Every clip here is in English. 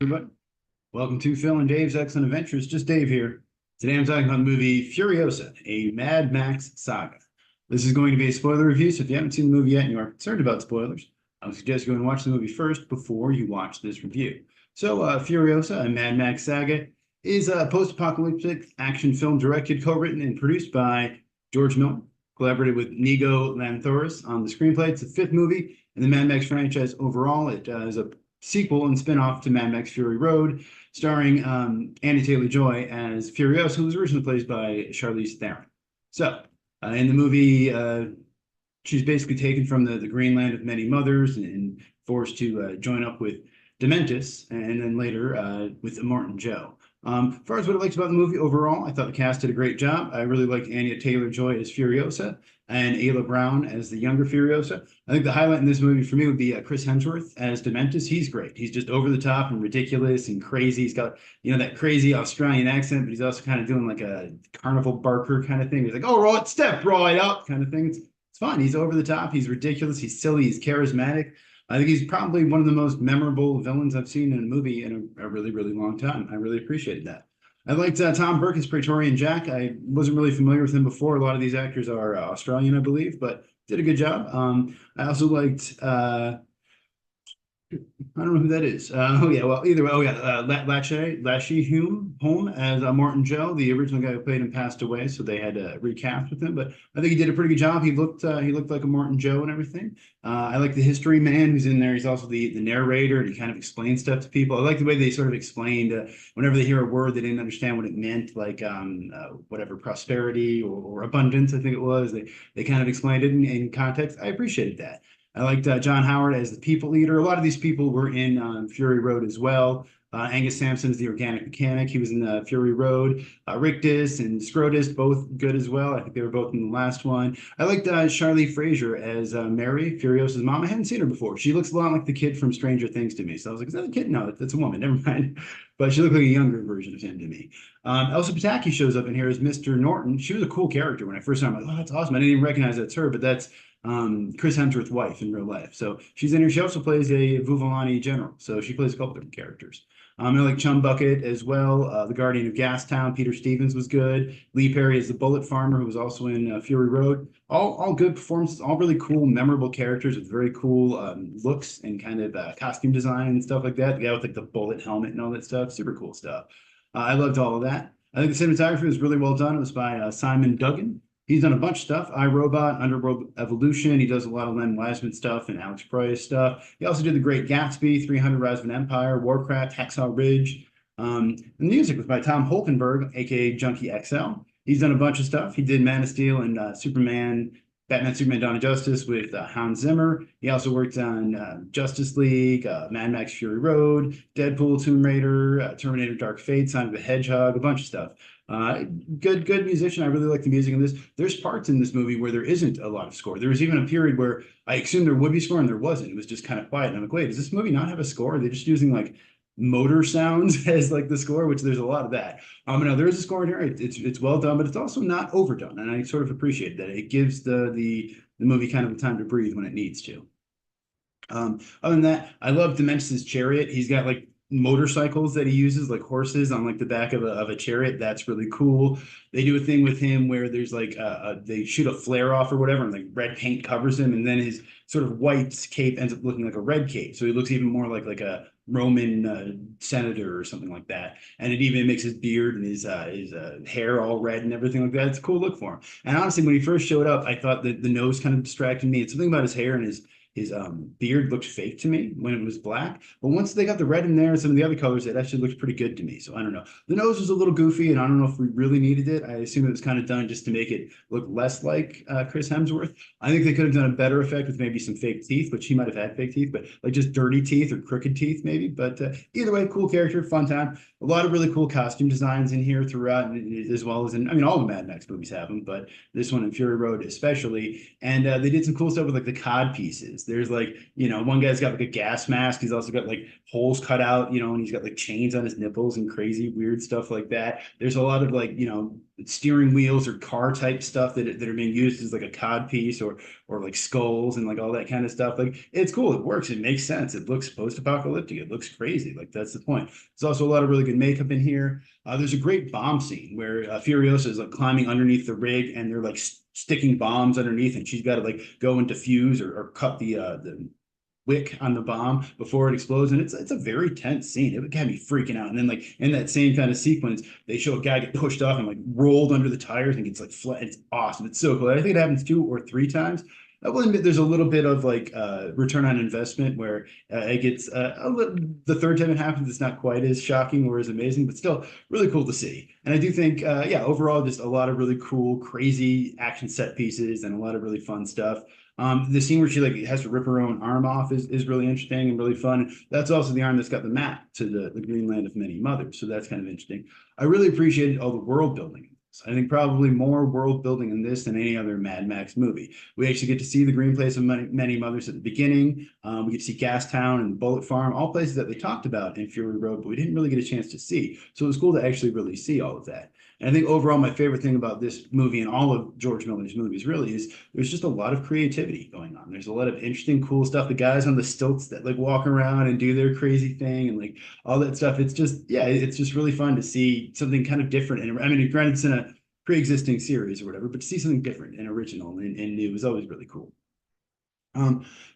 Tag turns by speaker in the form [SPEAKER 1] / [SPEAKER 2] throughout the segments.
[SPEAKER 1] Everybody, welcome to Phil and Dave's Excellent Adventures. Just Dave here. Today I'm talking about the movie Furiosa, a Mad Max Saga. This is going to be a spoiler review, so if you haven't seen the movie yet and you are concerned about spoilers, I would suggest you go and watch the movie first before you watch this review. Furiosa, a Mad Max Saga, is a post-apocalyptic action film directed, co-written, and produced by George Milne, collaborated with Nico Lathouris on the screenplay. It's the fifth movie in the Mad Max franchise overall. It is a sequel and spin-off to Mad Max Fury Road, starring Anya Taylor-Joy as Furiosa, who was originally played by Charlize Theron. In the movie, she's basically taken from the green land of many mothers and forced to join up with Dementus, and then later with Immortan Joe. As far as what I liked about the movie overall, I thought the cast did a great job. I really liked Anya Taylor-Joy as Furiosa and Alyla Browne as the younger Furiosa. I think the highlight in this movie for me would be Chris Hemsworth as Dementus. He's great. He's just over the top and ridiculous and crazy. He's got, that crazy Australian accent, but he's also kind of doing like a carnival barker kind of thing. He's like, oh, right, step right up kind of thing. It's fun. He's over the top. He's ridiculous. He's silly. He's charismatic. I think he's probably one of the most memorable villains I've seen in a movie in a really, really long time. I really appreciated that. I liked Tom Burke as Praetorian Jack. I wasn't really familiar with him before. A lot of these actors are Australian, I believe, but did a good job. I also liked I don't know who that is. Either way. Lachy Hulme as Immortan Joe. The original guy who played him passed away, so they had to recast with him. But I think he did a pretty good job. He looked like Immortan Joe and everything. I like the history man who's in there. He's also the narrator, and he kind of explains stuff to people. I like the way they sort of explained whenever they hear a word they didn't understand what it meant, like whatever prosperity or abundance, I think it was. They kind of explained it in context. I appreciated that. I liked John Howard as the people leader. A lot of these people were in Fury Road as well. Angus Sampson is the organic mechanic. He was in Fury Road. Rictus and Scrotus, both good as well. I think they were both in the last one. I liked Charlize Fraser as Mary, Furiosa's mom. I hadn't seen her before. She looks a lot like the kid from Stranger Things to me. So I was like, is that a kid? No, that's a woman. Never mind. But she looked like a younger version of him to me. Elsa Pataki shows up in here as Mr. Norton. She was a cool character when I first saw her. I'm like, oh, that's awesome. I didn't even recognize that's her, but that's Chris Hemsworth's wife in real life. So she's in here. She also plays a Vuvalani general. So she plays a couple different characters. I like Chum Bucket as well. The Guardian of Gastown, Peter Stevens was good. Lee Perry is the Bullet Farmer, who was also in Fury Road. All good performances, all really cool, memorable characters with very cool looks and kind of costume design and stuff like that. The guy with like the bullet helmet and all that stuff, super cool stuff. I loved all of that. I think the cinematography was really well done. It was by Simon Duggan. He's done a bunch of stuff. iRobot, Underworld Evolution. He does a lot of Len Wiseman stuff and Alex Proyas stuff. He also did The Great Gatsby, 300 Rise of an Empire, Warcraft, Hacksaw Ridge. The music was by Tom Holkenberg, aka Junkie XL. He's done a bunch of stuff. He did Man of Steel and Superman, Batman, Superman, Dawn of Justice with Hans Zimmer. He also worked on Justice League, Mad Max Fury Road, Deadpool, Tomb Raider, Terminator Dark Fate, Sign of the Hedgehog, a bunch of stuff. Good musician. I really like the music in this. There's parts in this movie where there isn't a lot of score. There was even a period where I assumed there would be score and there wasn't. It was just kind of quiet. And I'm like, wait, does this movie not have a score? Are they just using like motor sounds as like the score, which there's a lot of that. No, there is a score in here. It's well done, but it's also not overdone. And I sort of appreciate that. It gives the movie kind of time to breathe when it needs to. Other than that, I love Dementus's chariot. He's got like motorcycles that he uses, like horses on like the back of a chariot. That's really cool. They do a thing with him where there's like they shoot a flare off or whatever, and like red paint covers him, and then his sort of white cape ends up looking like a red cape. So he looks even more like a Roman senator or something like that. And it even makes his beard and his hair all red and everything like that. It's a cool look for him. And honestly, when he first showed up, I thought that the nose kind of distracted me. It's something about his hair and his beard looked fake to me when it was black. But once they got the red in there and some of the other colors, it actually looked pretty good to me. So I don't know. The nose was a little goofy, and I don't know if we really needed it. I assume it was kind of done just to make it look less like Chris Hemsworth. I think they could have done a better effect with maybe some fake teeth, which he might have had fake teeth, but like just dirty teeth or crooked teeth maybe. But either way, cool character, fun time. A lot of really cool costume designs in here throughout, as well as in, all the Mad Max movies have them, but this one in Fury Road especially. And they did some cool stuff with like the cod pieces. is. There's like, one guy's got like a gas mask. He's also got like holes cut out, and he's got like chains on his nipples and crazy weird stuff like that. There's a lot of like, steering wheels or car type stuff that are being used as like a cod piece or like skulls and like all that kind of stuff. Like it's cool. It works. It makes sense. It looks post-apocalyptic. It looks crazy. Like that's the point. There's also a lot of really good makeup in here. There's a great bomb scene where Furiosa is like climbing underneath the rig and they're like sticking bombs underneath, and she's got to like go and defuse or cut the wick on the bomb before it explodes. And it's a very tense scene. It got me freaking out. And then like in that same kind of sequence, they show a guy get pushed off and like rolled under the tires and gets like flat. It's awesome. It's so cool. I think it happens 2 or 3 times. I will admit there's a little bit of like return on investment where it gets the third time it happens, it's not quite as shocking or as amazing, but still really cool to see. And I do think, yeah, overall, just a lot of really cool, crazy action set pieces and a lot of really fun stuff. The scene where she like has to rip her own arm off is really interesting and really fun. That's also the arm that's got the map to the Green Land of Many Mothers. So that's kind of interesting. I really appreciated all the world building. I think probably more world building in this than any other Mad Max movie. We actually get to see the Green Place of Many Mothers at the beginning. We get to see Gastown and Bullet Farm, all places that they talked about in Fury Road, but we didn't really get a chance to see. So it was cool to actually really see all of that. And I think overall, my favorite thing about this movie and all of George Miller's movies really is there's just a lot of creativity going on. There's a lot of interesting, cool stuff. The guys on the stilts that like walk around and do their crazy thing and like all that stuff. It's just, yeah, it's just really fun to see something kind of different. And I mean, granted, it's in a pre-existing series or whatever, but to see something different and original and it was always really cool.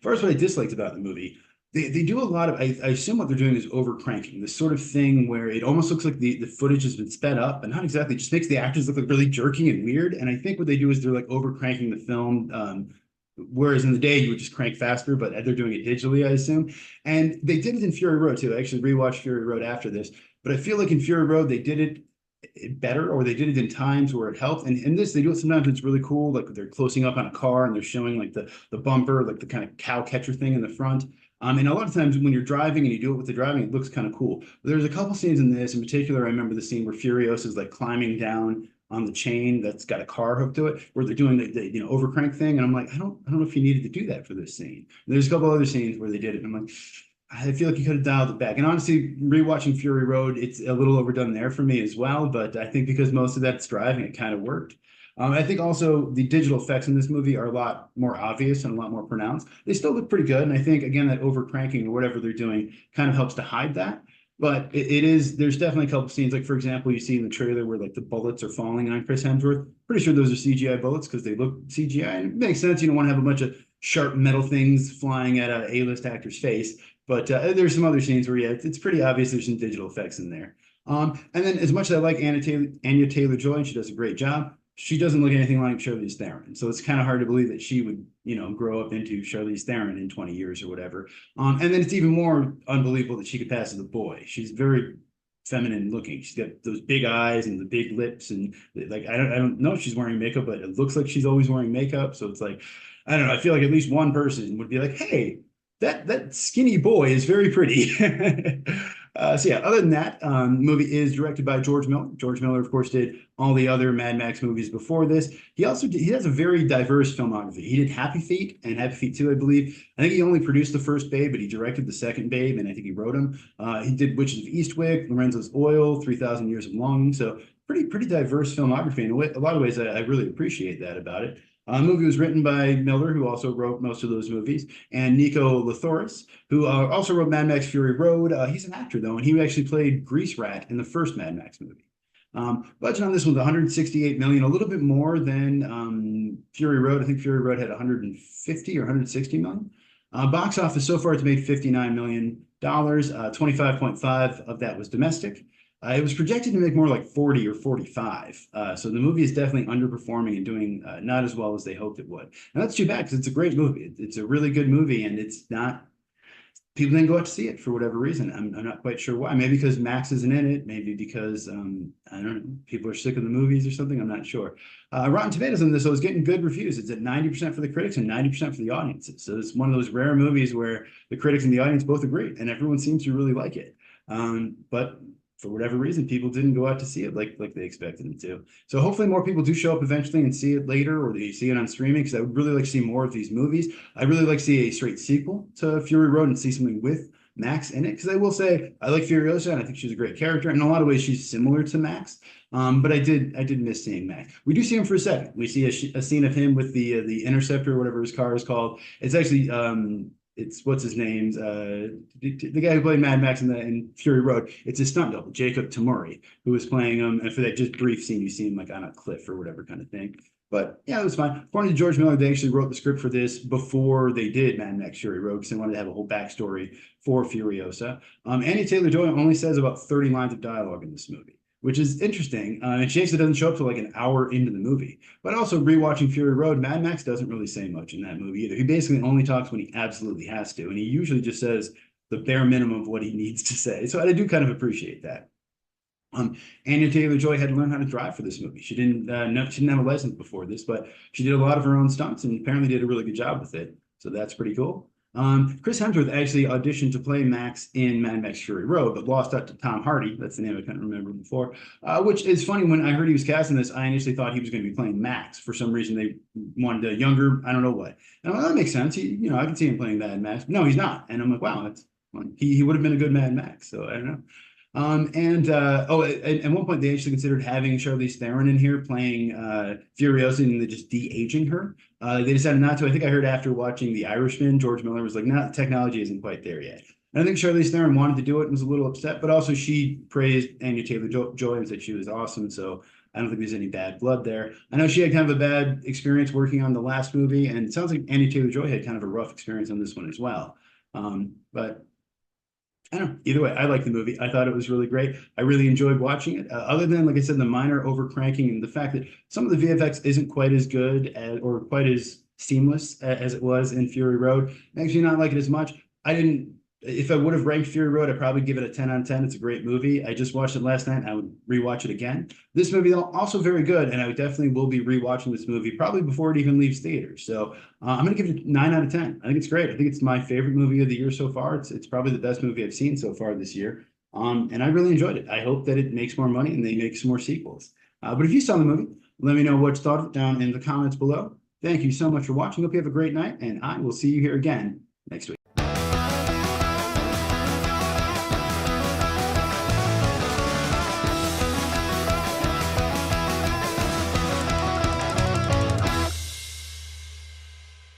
[SPEAKER 1] First, what I disliked about the movie, they do a lot of, I assume what they're doing is over cranking, this sort of thing where it almost looks like the footage has been sped up, but not exactly, it just makes the actors look like really jerky and weird. And I think what they do is they're like over cranking the film. Whereas in the day you would just crank faster, but they're doing it digitally, I assume. And they did it in Fury Road too. I actually rewatched Fury Road after this, but I feel like in Fury Road they did it better, or they did it in times where it helped. And in this, they do it sometimes. It's really cool. Like they're closing up on a car and they're showing like the bumper, like the kind of cow catcher thing in the front. And a lot of times when you're driving and you do it with the driving, it looks kind of cool. But there's a couple scenes in this, in particular, I remember the scene where Furiosa is like climbing down on the chain that's got a car hooked to it, where they're doing the overcrank thing. And I'm like, I don't know if you needed to do that for this scene. And there's a couple other scenes where they did it. And I'm like, I feel like you could have dialed it back. And honestly, rewatching Fury Road, it's a little overdone there for me as well. But I think because most of that's driving, it kind of worked. I think also the digital effects in this movie are a lot more obvious and a lot more pronounced. They still look pretty good. And I think, again, that over cranking or whatever they're doing kind of helps to hide that. But there's definitely a couple scenes, like, for example, you see in the trailer where like the bullets are falling on Chris Hemsworth. Pretty sure those are CGI bullets because they look CGI. And it makes sense. You don't want to have a bunch of sharp metal things flying at a A-list actor's face. But there's some other scenes where, yeah, it's pretty obvious there's some digital effects in there. And then as much as I like Anya Taylor-Joy, and she does a great job, she doesn't look anything like Charlize Theron. So it's kind of hard to believe that she would, grow up into Charlize Theron in 20 years or whatever. And then it's even more unbelievable that she could pass as a boy. She's very feminine looking. She's got those big eyes and the big lips. And like, I don't know if she's wearing makeup, but it looks like she's always wearing makeup. So it's like, I don't know. I feel like at least one person would be like, hey, that skinny boy is very pretty. So yeah, other than that, movie is directed by George Miller. George Miller, of course, did all the other Mad Max movies before this. He has a very diverse filmography. He did Happy Feet and Happy Feet 2, I believe. I think he only produced the first Babe, but he directed the second Babe, and I think he wrote them. He did Witches of Eastwick, Lorenzo's Oil, 3,000 Years of Longing. So pretty diverse filmography. In a lot of ways, I really appreciate that about it. The movie was written by Miller, who also wrote most of those movies, and Nico Lathouris, who also wrote Mad Max Fury Road. He's an actor, though, and he actually played Grease Rat in the first Mad Max movie. Budget on this was 168 million, a little bit more than Fury Road. I think Fury Road had 150 or 160 million. Box office so far, it's made $59 million. 25.5 of that was domestic. It was projected to make more like 40 or 45. So the movie is definitely underperforming and doing not as well as they hoped it would. And that's too bad because it's a great movie. It's a really good movie, and it's not, people didn't go out to see it for whatever reason. I'm not quite sure why. Maybe because Max isn't in it. Maybe because, I don't know, people are sick of the movies or something. I'm not sure. Rotten Tomatoes on this, so it's getting good reviews. It's at 90% for the critics and 90% for the audiences. So it's one of those rare movies where the critics and the audience both agree, and everyone seems to really like it. But for whatever reason, people didn't go out to see it like they expected them to. So hopefully more people do show up eventually and see it later, or they see it on streaming, because I would really like to see more of these movies. I'd really like to see a straight sequel to Fury Road and see something with Max in it, because I will say I like Furiosa and I think she's a great character. In a lot of ways, she's similar to Max. But I did miss seeing Max. We do see him for a second. We see a scene of him with the Interceptor, whatever his car is called. It's actually it's what's his name? The guy who played Mad Max in Fury Road. It's his stunt double, Jacob Tamori, who was playing him. And for that just brief scene, you see him like on a cliff or whatever kind of thing. But yeah, it was fine. According to George Miller, they actually wrote the script for this before they did Mad Max Fury Road, because they wanted to have a whole backstory for Furiosa. Anya Taylor-Joy only says about 30 lines of dialogue in this movie, which is interesting. And she actually doesn't show up till like an hour into the movie. But also rewatching Fury Road, Mad Max doesn't really say much in that movie either. He basically only talks when he absolutely has to. And he usually just says the bare minimum of what he needs to say. So I do kind of appreciate that. Anya Taylor-Joy had to learn how to drive for this movie. She didn't have a license before this, but she did a lot of her own stunts and apparently did a really good job with it. So that's pretty cool. Chris Hemsworth actually auditioned to play Max in Mad Max Fury Road, but lost out to Tom Hardy. That's the name I couldn't remember before. Which is funny. When I heard he was casting this, I initially thought he was going to be playing Max. For some reason, they wanted a younger, I don't know what. And I'm like, that makes sense. I can see him playing Mad Max. No, he's not. And I'm like, wow, he would have been a good Mad Max. So I don't know. At one point they actually considered having Charlize Theron in here playing Furiosa and they just de-aging her. They decided not to. I think I heard after watching The Irishman, George Miller was like, no, technology isn't quite there yet. And I think Charlize Theron wanted to do it and was a little upset, but also she praised Anya Taylor-Joy and said she was awesome. So I don't think there's any bad blood there. I know she had kind of a bad experience working on the last movie, and it sounds like Anya Taylor-Joy had kind of a rough experience on this one as well. But I don't know. Either way, I like the movie. I thought it was really great. I really enjoyed watching it. Other than, like I said, the minor overcranking and the fact that some of the VFX isn't quite as good or quite as seamless as it was in Fury Road, makes me not like it as much. If I would have ranked Fury Road, I'd probably give it a 10 out of 10. It's a great movie. I just watched it last night. I would rewatch it again. This movie, though, also very good, and I definitely will be rewatching this movie probably before it even leaves theaters. So I'm going to give it a 9 out of 10. I think it's great. I think it's my favorite movie of the year so far. It's probably the best movie I've seen so far this year, and I really enjoyed it. I hope that it makes more money and they make some more sequels. But if you saw the movie, let me know what you thought of it down in the comments below. Thank you so much for watching. Hope you have a great night, and I will see you here again next week.